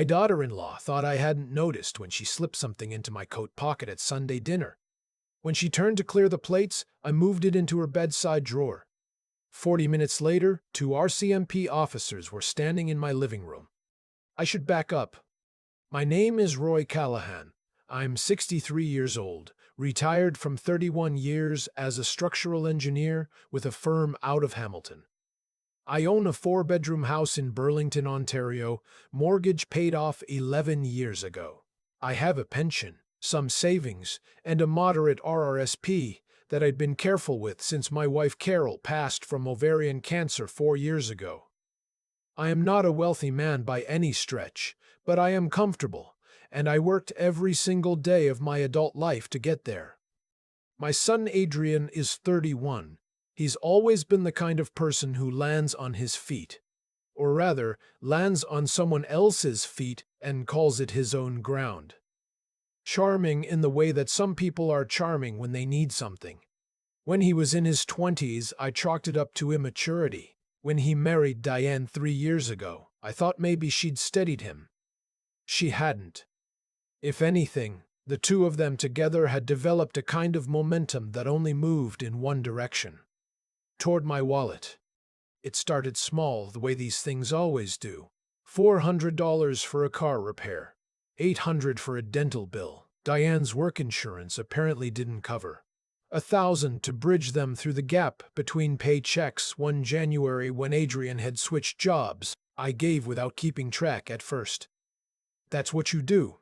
My daughter-in-law thought I hadn't noticed when she slipped something into my coat pocket at Sunday dinner. When she turned to clear the plates, I moved it into her bedside drawer. 40 minutes later, 2 RCMP officers were standing in my living room. I should back up. My name is Roy Callahan. I'm 63 years old, retired from 31 years as a structural engineer with a firm out of Hamilton. I own a 4-bedroom house in Burlington, Ontario, mortgage paid off 11 years ago. I have a pension, some savings, and a moderate RRSP that I'd been careful with since my wife Carol passed from ovarian cancer 4 years ago. I am not a wealthy man by any stretch, but I am comfortable, and I worked every single day of my adult life to get there. My son Adrian is 31. He's always been the kind of person who lands on his feet, or rather, lands on someone else's feet and calls it his own ground. Charming in the way that some people are charming when they need something. When he was in his 20s, I chalked it up to immaturity. When he married Diane 3 years ago, I thought maybe she'd steadied him. She hadn't. If anything, the two of them together had developed a kind of momentum that only moved in one direction. Toward my wallet. It started small, the way these things always do. $400 for a car repair. $800 for a dental bill. Diane's work insurance apparently didn't cover. $1,000 to bridge them through the gap between paychecks one January when Adrian had switched jobs. I gave without keeping track at first. That's what you do.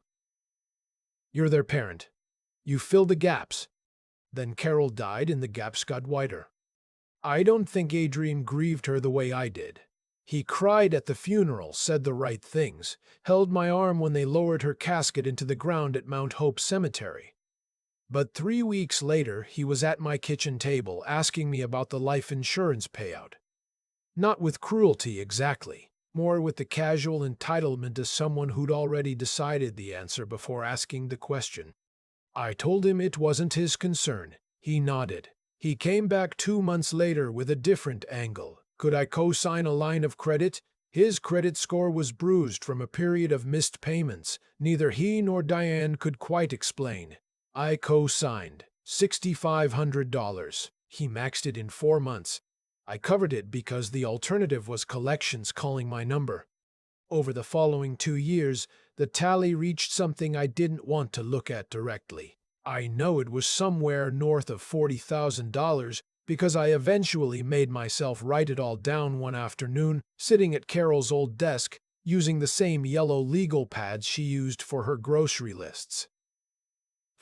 You're their parent. You fill the gaps. Then Carol died and the gaps got wider. I don't think Adrian grieved her the way I did. He cried at the funeral, said the right things, held my arm when they lowered her casket into the ground at Mount Hope Cemetery. But 3 weeks later, he was at my kitchen table asking me about the life insurance payout. Not with cruelty exactly, more with the casual entitlement of someone who'd already decided the answer before asking the question. I told him it wasn't his concern. He nodded. He came back 2 months later with a different angle. Could I co-sign a line of credit? His credit score was bruised from a period of missed payments. Neither he nor Diane could quite explain. I co-signed $6,500. He maxed it in 4 months. I covered it because the alternative was collections calling my number. Over the following 2 years, the tally reached something I didn't want to look at directly. I know it was somewhere north of $40,000 because I eventually made myself write it all down one afternoon, sitting at Carol's old desk, using the same yellow legal pads she used for her grocery lists.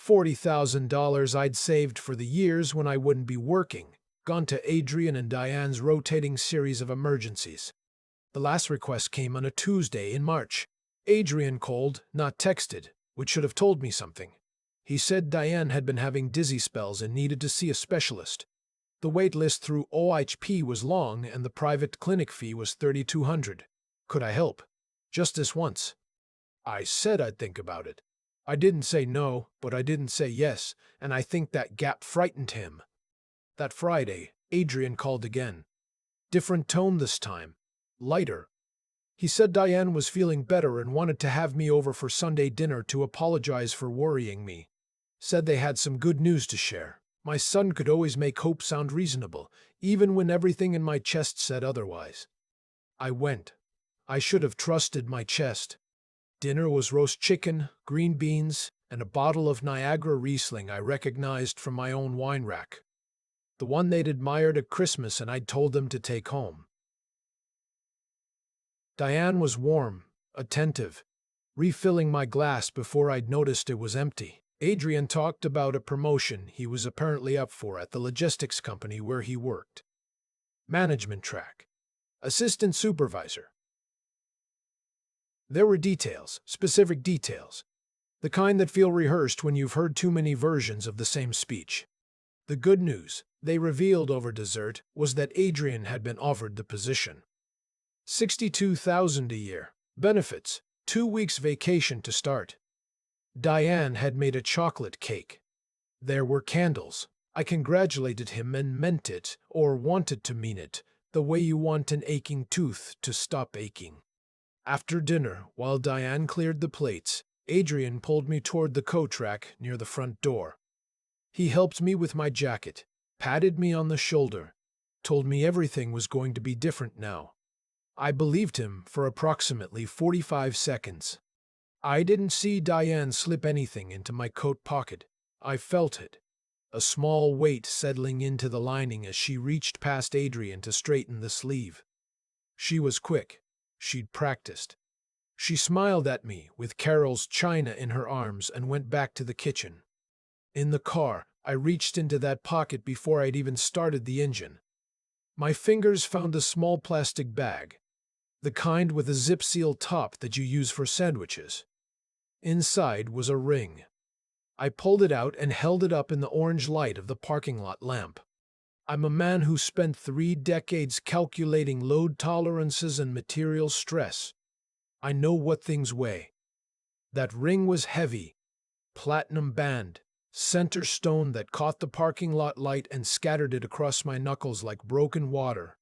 $40,000 I'd saved for the years when I wouldn't be working, gone to Adrian and Diane's rotating series of emergencies. The last request came on a Tuesday in March. Adrian called, not texted, which should have told me something. He said Diane had been having dizzy spells and needed to see a specialist. The wait list through OHP was long and the private clinic fee was $3,200. Could I help? Just this once. I said I'd think about it. I didn't say no, but I didn't say yes, and I think that gap frightened him. That Friday, Adrian called again. Different tone this time. Lighter. He said Diane was feeling better and wanted to have me over for Sunday dinner to apologize for worrying me. Said they had some good news to share. My son could always make hope sound reasonable, even when everything in my chest said otherwise. I went. I should have trusted my chest. Dinner was roast chicken, green beans, and a bottle of Niagara Riesling I recognized from my own wine rack. The one they'd admired at Christmas and I'd told them to take home. Diane was warm, attentive, refilling my glass before I'd noticed it was empty. Adrian talked about a promotion he was apparently up for at the logistics company where he worked. Management track. Assistant supervisor. There were details, specific details. The kind that feel rehearsed when you've heard too many versions of the same speech. The good news, they revealed over dessert, was that Adrian had been offered the position. $62,000 a year. Benefits. 2 weeks vacation to start. Diane had made a chocolate cake. There were candles. I congratulated him and meant it, or wanted to mean it, the way you want an aching tooth to stop aching. After dinner, while Diane cleared the plates, Adrian pulled me toward the coat rack near the front door. He helped me with my jacket, patted me on the shoulder, told me everything was going to be different now. I believed him for approximately 45 seconds. I didn't see Diane slip anything into my coat pocket. I felt it, a small weight settling into the lining as she reached past Adrian to straighten the sleeve. She was quick. She'd practiced. She smiled at me with Carol's china in her arms and went back to the kitchen. In the car, I reached into that pocket before I'd even started the engine. My fingers found a small plastic bag, the kind with a zip-seal top that you use for sandwiches. Inside was a ring. I pulled it out and held it up in the orange light of the parking lot lamp. I'm a man who spent 3 decades calculating load tolerances and material stress. I know what things weigh. That ring was heavy, platinum band, center stone that caught the parking lot light and scattered it across my knuckles like broken water.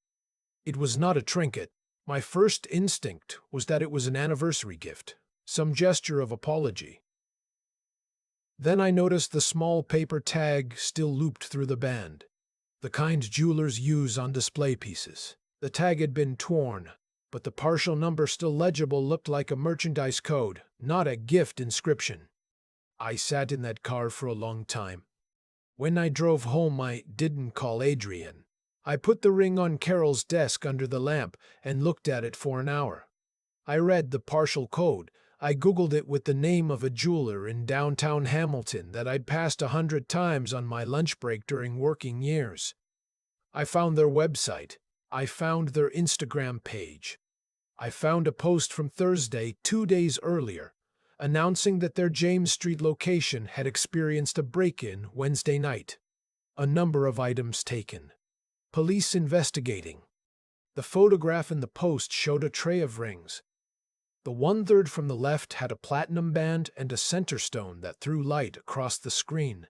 It was not a trinket. My first instinct was that it was an anniversary gift, some gesture of apology. Then I noticed the small paper tag still looped through the band, the kind jewelers use on display pieces. The tag had been torn, but the partial number still legible looked like a merchandise code, not a gift inscription. I sat in that car for a long time. When I drove home, I didn't call Adrian. I put the ring on Carol's desk under the lamp and looked at it for an hour. I read the partial code. I Googled it with the name of a jeweler in downtown Hamilton that I'd passed 100 times on my lunch break during working years. I found their website. I found their Instagram page. I found a post from Thursday, 2 days earlier, announcing that their James Street location had experienced a break-in Wednesday night. A number of items taken. Police investigating. The photograph in the post showed a tray of rings. The 1/3 from the left had a platinum band and a center stone that threw light across the screen,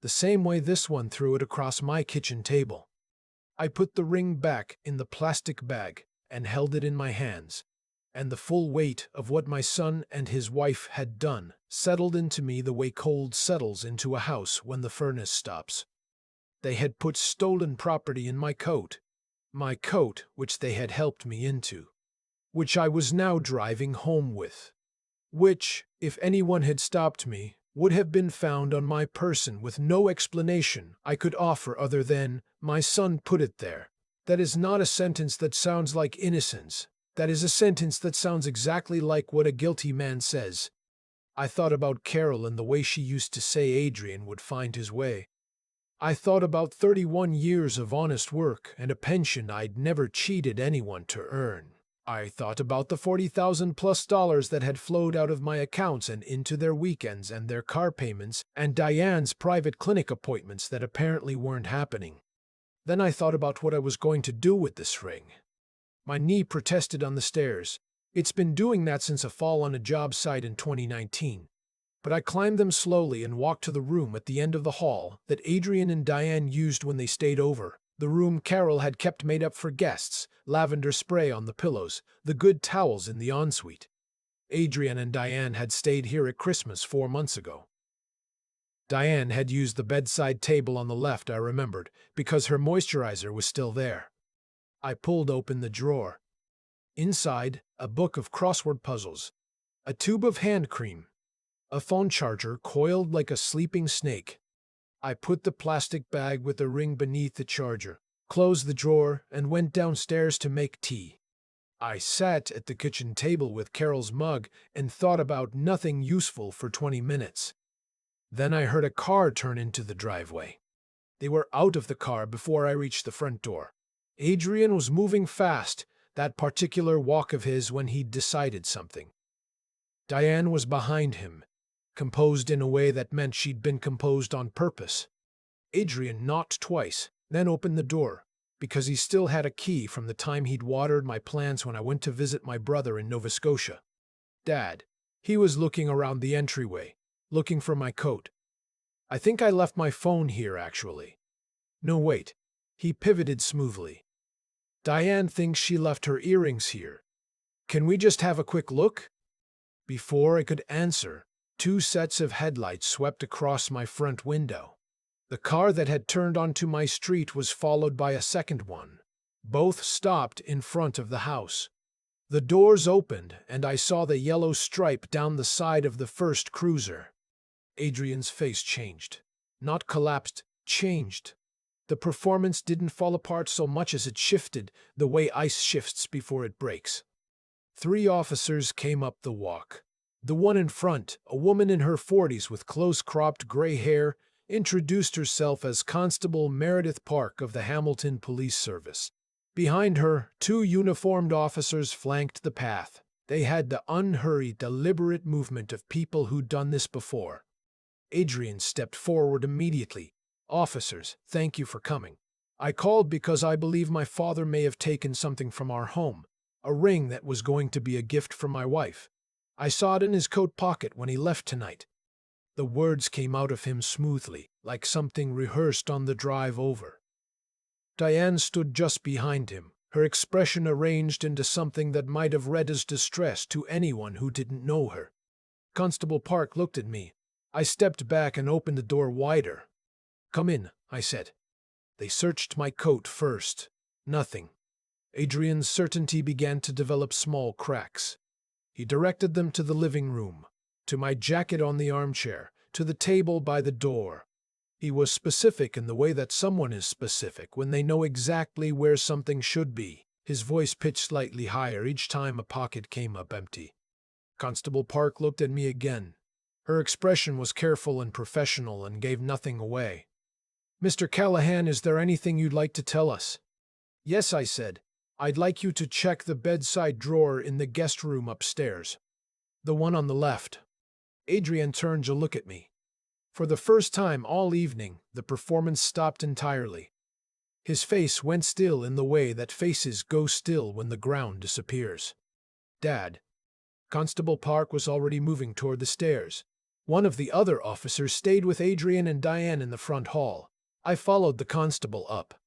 the same way this one threw it across my kitchen table. I put the ring back in the plastic bag and held it in my hands, and the full weight of what my son and his wife had done settled into me the way cold settles into a house when the furnace stops. They had put stolen property in my coat which they had helped me into, which I was now driving home with, which, if anyone had stopped me, would have been found on my person with no explanation I could offer other than, "My son put it there." That is not a sentence that sounds like innocence. That is a sentence that sounds exactly like what a guilty man says. I thought about Carol and the way she used to say Adrian would find his way. I thought about 31 years of honest work and a pension I'd never cheated anyone to earn. I thought about the $40,000+ that had flowed out of my accounts and into their weekends and their car payments and Diane's private clinic appointments that apparently weren't happening. Then I thought about what I was going to do with this ring. My knee protested on the stairs. It's been doing that since a fall on a job site in 2019. But I climbed them slowly and walked to the room at the end of the hall that Adrian and Diane used when they stayed over. The room Carol had kept made up for guests, lavender spray on the pillows, the good towels in the ensuite. Adrian and Diane had stayed here at Christmas 4 months ago. Diane had used the bedside table on the left, I remembered, because her moisturizer was still there. I pulled open the drawer. Inside, a book of crossword puzzles, a tube of hand cream, a phone charger coiled like a sleeping snake. I put the plastic bag with the ring beneath the charger, closed the drawer, and went downstairs to make tea. I sat at the kitchen table with Carol's mug and thought about nothing useful for 20 minutes. Then I heard a car turn into the driveway. They were out of the car before I reached the front door. Adrian was moving fast, that particular walk of his when he'd decided something. Diane was behind him, composed in a way that meant she'd been composed on purpose. Adrian knocked twice, then opened the door, because he still had a key from the time he'd watered my plants when I went to visit my brother in Nova Scotia. Dad. He was looking around the entryway, looking for my coat. I think I left my phone here, actually. No, wait. He pivoted smoothly. Diane thinks she left her earrings here. Can we just have a quick look? Before I could answer, two sets of headlights swept across my front window. The car that had turned onto my street was followed by a second one. Both stopped in front of the house. The doors opened, and I saw the yellow stripe down the side of the first cruiser. Adrian's face changed. Not collapsed, changed. The performance didn't fall apart so much as it shifted, the way ice shifts before it breaks. 3 officers came up the walk. The one in front, a woman in her 40s with close-cropped gray hair, introduced herself as Constable Meredith Park of the Hamilton Police Service. Behind her, 2 uniformed officers flanked the path. They had the unhurried, deliberate movement of people who'd done this before. Adrian stepped forward immediately. "Officers, thank you for coming. I called because I believe my father may have taken something from our home, a ring that was going to be a gift for my wife. I saw it in his coat pocket when he left tonight." The words came out of him smoothly, like something rehearsed on the drive over. Diane stood just behind him, her expression arranged into something that might have read as distress to anyone who didn't know her. Constable Park looked at me. I stepped back and opened the door wider. "Come in," I said. They searched my coat first. Nothing. Adrian's certainty began to develop small cracks. He directed them to the living room, to my jacket on the armchair, to the table by the door. He was specific in the way that someone is specific when they know exactly where something should be. His voice pitched slightly higher each time a pocket came up empty. Constable Park looked at me again. Her expression was careful and professional and gave nothing away. "Mr. Callahan, is there anything you'd like to tell us?" "Yes," I said. "I'd like you to check the bedside drawer in the guest room upstairs. The one on the left." Adrian turned to look at me. For the first time all evening, the performance stopped entirely. His face went still in the way that faces go still when the ground disappears. "Dad." Constable Park was already moving toward the stairs. One of the other officers stayed with Adrian and Diane in the front hall. I followed the constable up.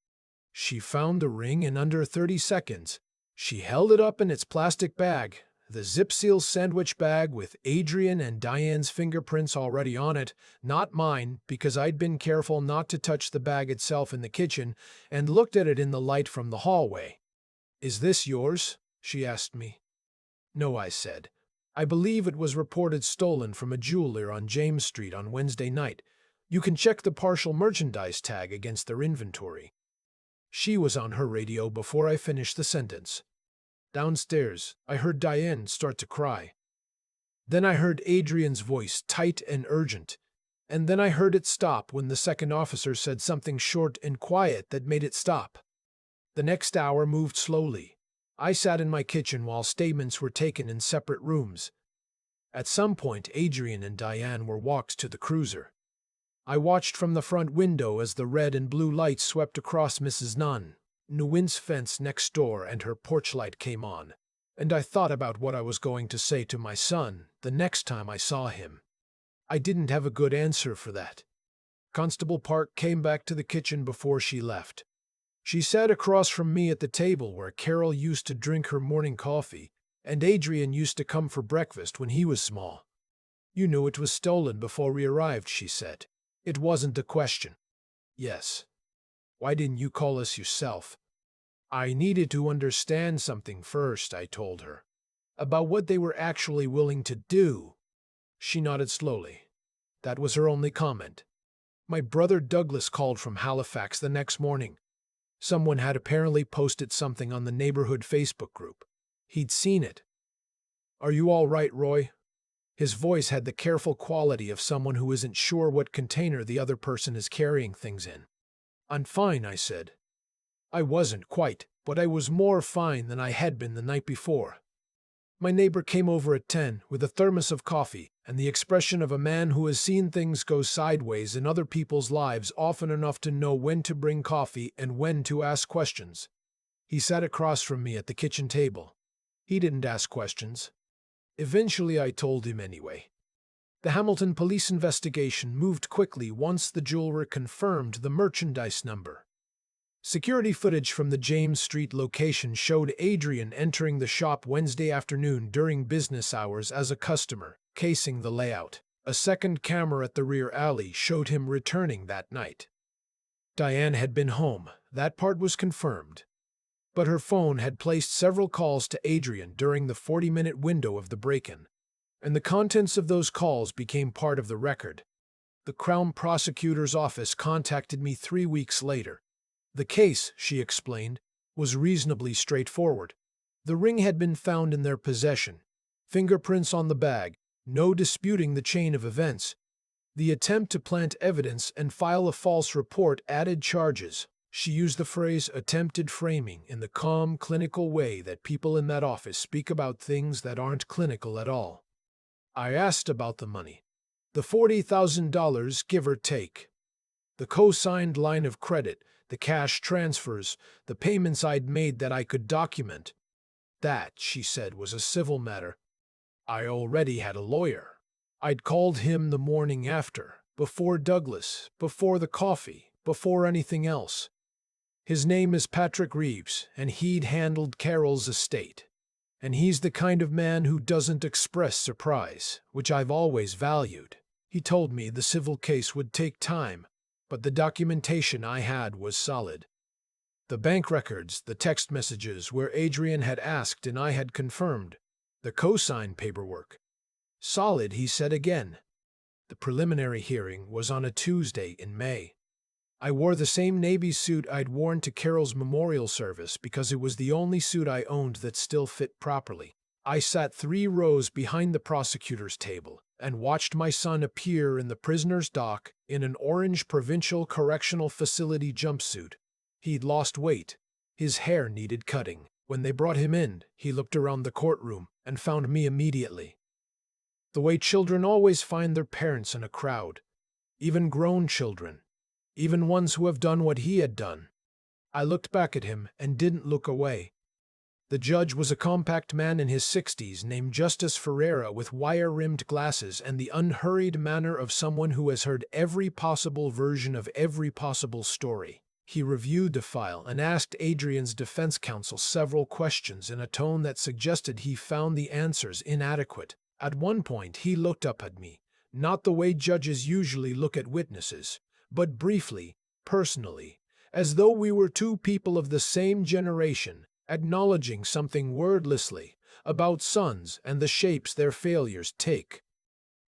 She found the ring in under 30 seconds. She held it up in its plastic bag, the zip-seal sandwich bag with Adrian and Diane's fingerprints already on it, not mine because I'd been careful not to touch the bag itself in the kitchen, and looked at it in the light from the hallway. "Is this yours?" she asked me. "No," I said. "I believe it was reported stolen from a jeweler on James Street on Wednesday night. You can check the partial merchandise tag against their inventory." She was on her radio before I finished the sentence. Downstairs, I heard Diane start to cry. Then I heard Adrian's voice, tight and urgent, and then I heard it stop when the second officer said something short and quiet that made it stop. The next hour moved slowly. I sat in my kitchen while statements were taken in separate rooms. At some point, Adrian and Diane were walked to the cruiser. I watched from the front window as the red and blue lights swept across Mrs. Nguyen's fence next door and her porch light came on, and I thought about what I was going to say to my son the next time I saw him. I didn't have a good answer for that. Constable Park came back to the kitchen before she left. She sat across from me at the table where Carol used to drink her morning coffee, and Adrian used to come for breakfast when he was small. "You knew it was stolen before we arrived," she said. "It wasn't a question." "Yes." "Why didn't you call us yourself?" "I needed to understand something first," I told her. "About what they were actually willing to do." She nodded slowly. That was her only comment. My brother Douglas called from Halifax the next morning. Someone had apparently posted something on the neighborhood Facebook group. He'd seen it. "Are you all right, Roy?" His voice had the careful quality of someone who isn't sure what container the other person is carrying things in. "I'm fine," I said. I wasn't quite, but I was more fine than I had been the night before. My neighbor came over at 10 with a thermos of coffee and the expression of a man who has seen things go sideways in other people's lives often enough to know when to bring coffee and when to ask questions. He sat across from me at the kitchen table. He didn't ask questions. Eventually I told him anyway. The Hamilton police investigation moved quickly once the jeweler confirmed the merchandise number. Security footage from the James Street location showed Adrian entering the shop Wednesday afternoon during business hours as a customer, casing the layout. A second camera at the rear alley showed him returning that night. Diane had been home, that part was confirmed. But her phone had placed several calls to Adrian during the 40-minute window of the break-in, and the contents of those calls became part of the record. The Crown Prosecutor's office contacted me 3 weeks later. The case, she explained, was reasonably straightforward. The ring had been found in their possession. Fingerprints on the bag, no disputing the chain of events. The attempt to plant evidence and file a false report added charges. She used the phrase attempted framing in the calm, clinical way that people in that office speak about things that aren't clinical at all. I asked about the money. The $40,000, give or take. The co-signed line of credit, the cash transfers, the payments I'd made that I could document. That, she said, was a civil matter. I already had a lawyer. I'd called him the morning after, before Douglas, before the coffee, before anything else. His name is Patrick Reeves, and he'd handled Carol's estate. And he's the kind of man who doesn't express surprise, which I've always valued. He told me the civil case would take time, but the documentation I had was solid. The bank records, the text messages where Adrian had asked and I had confirmed, the co-sign paperwork. Solid, he said again. The preliminary hearing was on a Tuesday in May. I wore the same navy suit I'd worn to Carol's memorial service because it was the only suit I owned that still fit properly. I sat 3 rows behind the prosecutor's table and watched my son appear in the prisoner's dock in an orange provincial correctional facility jumpsuit. He'd lost weight. His hair needed cutting. When they brought him in, he looked around the courtroom and found me immediately. The way children always find their parents in a crowd, even grown children, even ones who have done what he had done. I looked back at him and didn't look away. The judge was a compact man in his 60s named Justice Ferreira with wire-rimmed glasses and the unhurried manner of someone who has heard every possible version of every possible story. He reviewed the file and asked Adrian's defense counsel several questions in a tone that suggested he found the answers inadequate. At one point, he looked up at me, not the way judges usually look at witnesses, but briefly, personally, as though we were 2 people of the same generation, acknowledging something wordlessly about sons and the shapes their failures take.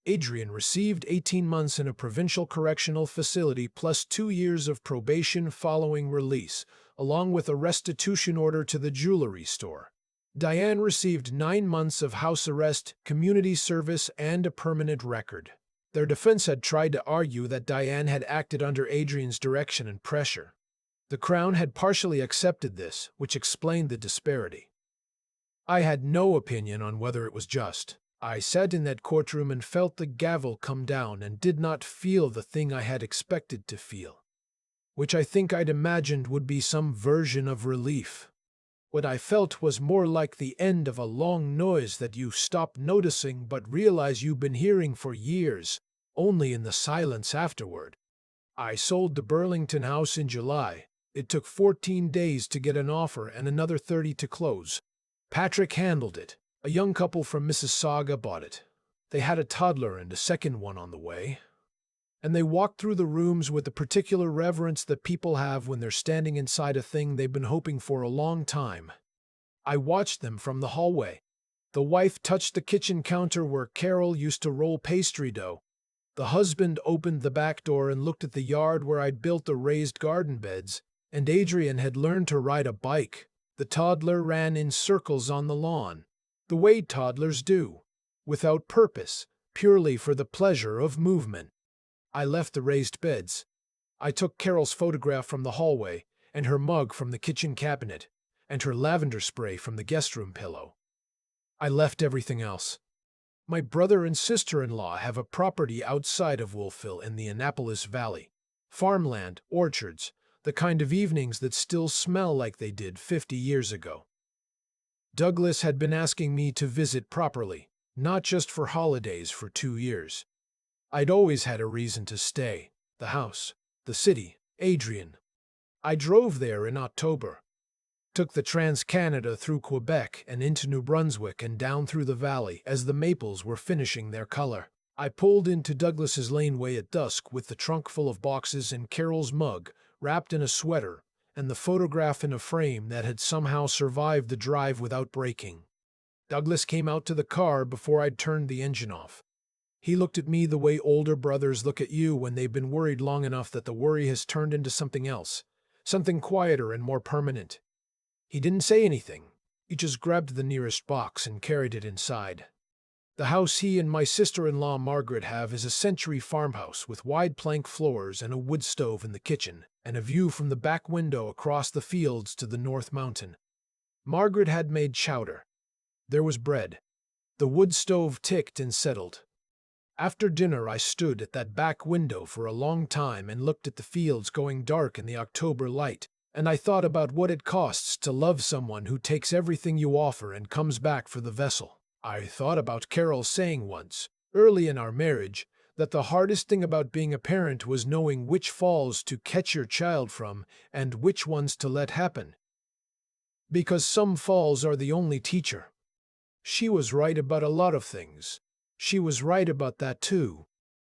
Adrian received 18 months in a provincial correctional facility plus 2 years of probation following release, along with a restitution order to the jewelry store. Diane received 9 months of house arrest, community service, and a permanent record. Their defense had tried to argue that Diane had acted under Adrian's direction and pressure. The Crown had partially accepted this, which explained the disparity. I had no opinion on whether it was just. I sat in that courtroom and felt the gavel come down and did not feel the thing I had expected to feel, which I think I'd imagined would be some version of relief. What I felt was more like the end of a long noise that you stop noticing but realize you've been hearing for years, only in the silence afterward. I sold the Burlington house in July. It took 14 days to get an offer and another 30 to close. Patrick handled it. A young couple from Mississauga bought it. They had a toddler and a second one on the way. And they walked through the rooms with the particular reverence that people have when they're standing inside a thing they've been hoping for a long time. I watched them from the hallway. The wife touched the kitchen counter where Carol used to roll pastry dough. The husband opened the back door and looked at the yard where I'd built the raised garden beds, and Adrian had learned to ride a bike. The toddler ran in circles on the lawn, the way toddlers do, without purpose, purely for the pleasure of movement. I left the raised beds. I took Carol's photograph from the hallway, and her mug from the kitchen cabinet, and her lavender spray from the guest room pillow. I left everything else. My brother and sister-in-law have a property outside of Wolfville in the Annapolis Valley. Farmland, orchards, the kind of evenings that still smell like they did 50 years ago. Douglas had been asking me to visit properly, not just for holidays, for 2 years. I'd always had a reason to stay. The house, the city, Adrian. I drove there in October. Took the Trans-Canada through Quebec and into New Brunswick and down through the valley as the maples were finishing their color. I pulled into Douglas's laneway at dusk with the trunk full of boxes and Carol's mug, wrapped in a sweater, and the photograph in a frame that had somehow survived the drive without breaking. Douglas came out to the car before I'd turned the engine off. He looked at me the way older brothers look at you when they've been worried long enough that the worry has turned into something else, something quieter and more permanent. He didn't say anything. He just grabbed the nearest box and carried it inside. The house he and my sister-in-law Margaret have is a century farmhouse with wide plank floors and a wood stove in the kitchen, and a view from the back window across the fields to the North Mountain. Margaret had made chowder. There was bread. The wood stove ticked and settled. After dinner I stood at that back window for a long time and looked at the fields going dark in the October light, and I thought about what it costs to love someone who takes everything you offer and comes back for the vessel. I thought about Carol saying once, early in our marriage, that the hardest thing about being a parent was knowing which falls to catch your child from and which ones to let happen. Because some falls are the only teacher. She was right about a lot of things. She was right about that too.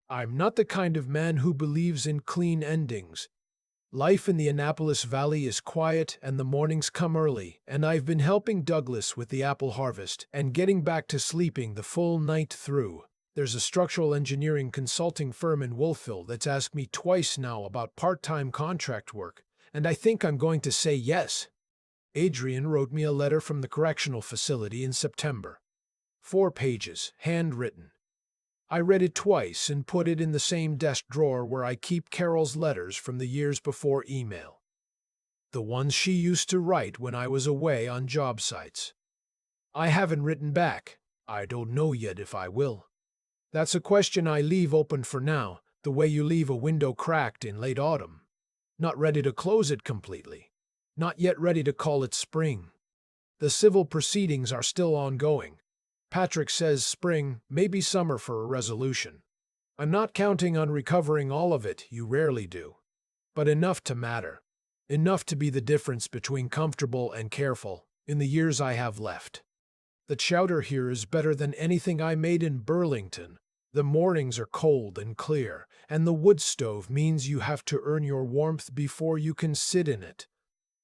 I'm not the kind of man who believes in clean endings. Life in the Annapolis Valley is quiet and the mornings come early, and I've been helping Douglas with the apple harvest and getting back to sleeping the full night through. There's a structural engineering consulting firm in Wolfville that's asked me twice now about part-time contract work, and I think I'm going to say yes. Adrian wrote me a letter from the correctional facility in September. 4 pages, handwritten. I read it twice and put it in the same desk drawer where I keep Carol's letters from the years before email. The ones she used to write when I was away on job sites. I haven't written back. I don't know yet if I will. That's a question I leave open for now, the way you leave a window cracked in late autumn. Not ready to close it completely. Not yet ready to call it spring. The civil proceedings are still ongoing. Patrick says spring, maybe summer for a resolution. I'm not counting on recovering all of it, you rarely do. But enough to matter. Enough to be the difference between comfortable and careful in the years I have left. The chowder here is better than anything I made in Burlington. The mornings are cold and clear, and the wood stove means you have to earn your warmth before you can sit in it.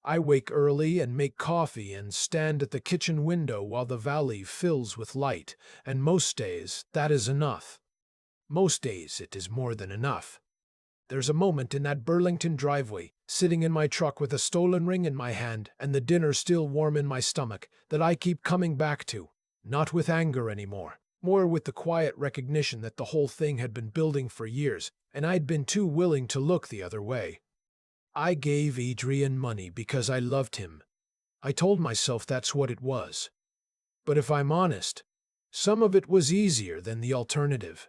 I wake early and make coffee and stand at the kitchen window while the valley fills with light, and most days that is enough. Most days it is more than enough. There's a moment in that Burlington driveway, sitting in my truck with a stolen ring in my hand and the dinner still warm in my stomach, that I keep coming back to, not with anger anymore, more with the quiet recognition that the whole thing had been building for years, and I'd been too willing to look the other way. I gave Adrian money because I loved him. I told myself that's what it was. But if I'm honest, some of it was easier than the alternative.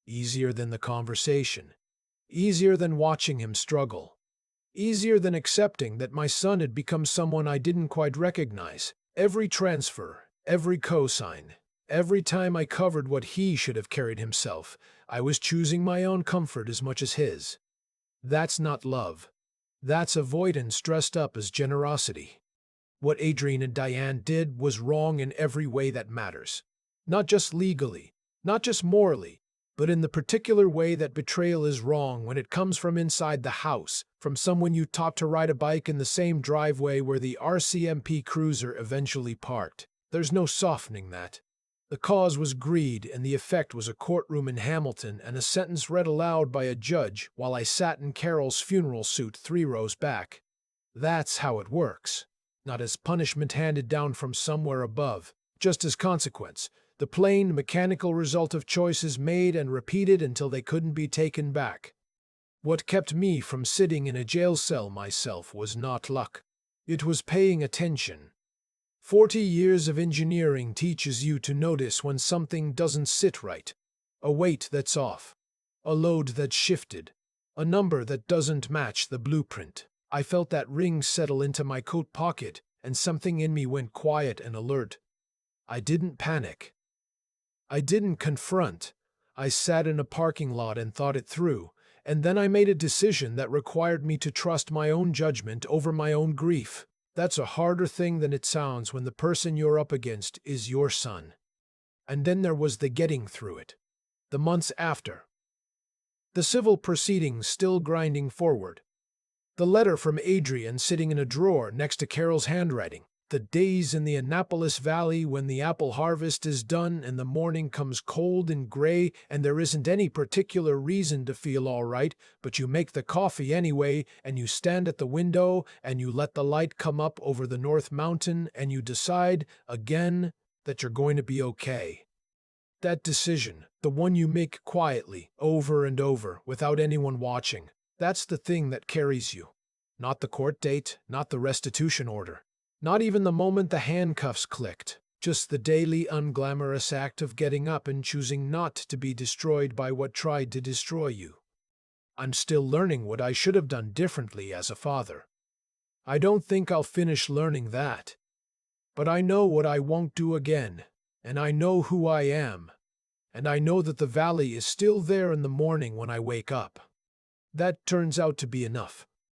Easier than the conversation. Easier than watching him struggle. Easier than accepting that my son had become someone I didn't quite recognize. Every transfer, every cosign, every time I covered what he should have carried himself, I was choosing my own comfort as much as his. That's not love. That's avoidance dressed up as generosity. What Adrian and Diane did was wrong in every way that matters. Not just legally, not just morally, but in the particular way that betrayal is wrong when it comes from inside the house, from someone you taught to ride a bike in the same driveway where the RCMP cruiser eventually parked. There's no softening that. The cause was greed, and the effect was a courtroom in Hamilton and a sentence read aloud by a judge while I sat in Carol's funeral suit 3 rows back. That's how it works. Not as punishment handed down from somewhere above, just as consequence, the plain, mechanical result of choices made and repeated until they couldn't be taken back. What kept me from sitting in a jail cell myself was not luck. It was paying attention. 40 years of engineering teaches you to notice when something doesn't sit right. A weight that's off. A load that's shifted. A number that doesn't match the blueprint. I felt that ring settle into my coat pocket, and something in me went quiet and alert. I didn't panic. I didn't confront. I sat in a parking lot and thought it through, And then I made a decision that required me to trust my own judgment over my own grief. That's a harder thing than it sounds when the person you're up against is your son. And then there was the getting through it. The months after. The civil proceedings still grinding forward. The letter from Adrian sitting in a drawer next to Carol's handwriting. The days in the Annapolis Valley when the apple harvest is done and the morning comes cold and gray and there isn't any particular reason to feel all right, but you make the coffee anyway and you stand at the window and you let the light come up over the North Mountain and you decide, again, that you're going to be okay. That decision, the one you make quietly, over and over, without anyone watching, that's the thing that carries you. Not the court date, not the restitution order. Not even the moment the handcuffs clicked. Just the daily unglamorous act of getting up and choosing not to be destroyed by what tried to destroy you. I'm still learning what I should have done differently as a father. I don't think I'll finish learning that. But I know what I won't do again, and I know who I am, and I know that the valley is still there in the morning when I wake up. That turns out to be enough.